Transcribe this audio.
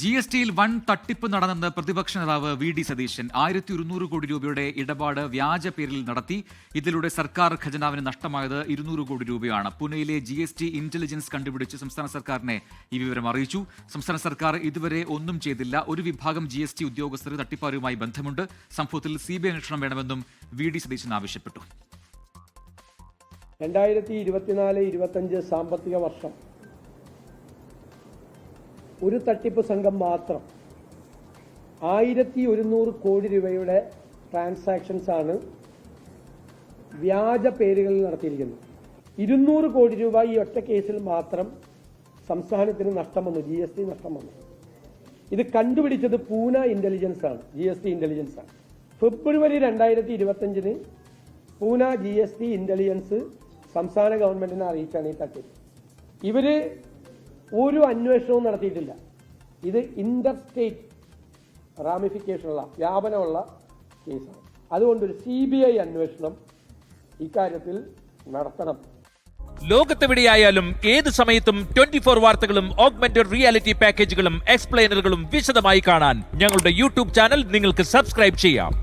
GSTയിൽ വൻ തട്ടിപ്പ് നടന്നെന്ന് പ്രതിപക്ഷ നേതാവ് വി.ഡി. സതീശൻ 1200 കോടി രൂപയുടെ ഇടപാട് വ്യാജ പേരിൽ നടത്തി. ഇതിലൂടെ സർക്കാർ ഖജനാവിന് നഷ്ടമായത് 200 കോടി രൂപയാണ്. പൂനെയിലെ GST ഇന്റലിജൻസ് കണ്ടുപിടിച്ച് സംസ്ഥാന സർക്കാരിനെ ഈ വിവരം അറിയിച്ചു. സംസ്ഥാന സർക്കാർ ഇതുവരെ ഒന്നും ചെയ്തില്ല. ഒരു വിഭാഗം GST ഉദ്യോഗസ്ഥർ തട്ടിപ്പാരുമായി ബന്ധമുണ്ട്. സംഭവത്തിൽ CBI അന്വേഷണം വേണമെന്നും വി.ഡി. സതീശൻ ആവശ്യപ്പെട്ടു. 2024-25 സാമ്പത്തിക വർഷം ഒരു തട്ടിപ്പ് സംഘം മാത്രം 1100 കോടി രൂപയുടെ ട്രാൻസാക്ഷൻസ് ആണ് വ്യാജ പേരുകളിൽ നടത്തിയിരിക്കുന്നത്. 200 കോടി രൂപ ഈ ഒറ്റ കേസിൽ മാത്രം സംസ്ഥാനത്തിന് നഷ്ടം വന്നു, GST നഷ്ടം വന്നു. ഇത് കണ്ടുപിടിച്ചത് പൂന ഇന്റലിജൻസ് ആണ്, GST ഇന്റലിജൻസ് ആണ്. ഫെബ്രുവരി 2025 പൂന GST ഇന്റലിജൻസ് സംസ്ഥാന ഗവൺമെന്റിനെ അറിയിച്ചാണ് ഈ തട്ടിപ്പ്. ഇവര് ഒരു അന്വേഷണവും നടത്തിയിട്ടില്ല. ഇത് ഇന്റർ സ്റ്റേറ്റ് റാമിഫിക്കേഷനുള്ള വ്യാപനമുള്ള കേസാണ്. അതുകൊണ്ടൊരു CBI അന്വേഷണം ഇക്കാര്യത്തിൽ നടത്തണം. ലോകത്തെവിടെയായാലും ഏത് സമയത്തും 24 വാർത്തകളും ഓഗ്മെന്റഡ് റിയാലിറ്റി പാക്കേജുകളും എക്സ്പ്ലെയിനറുകളും വിശദമായി കാണാൻ ഞങ്ങളുടെ YouTube ചാനൽ നിങ്ങൾക്ക് സബ്സ്ക്രൈബ് ചെയ്യാം.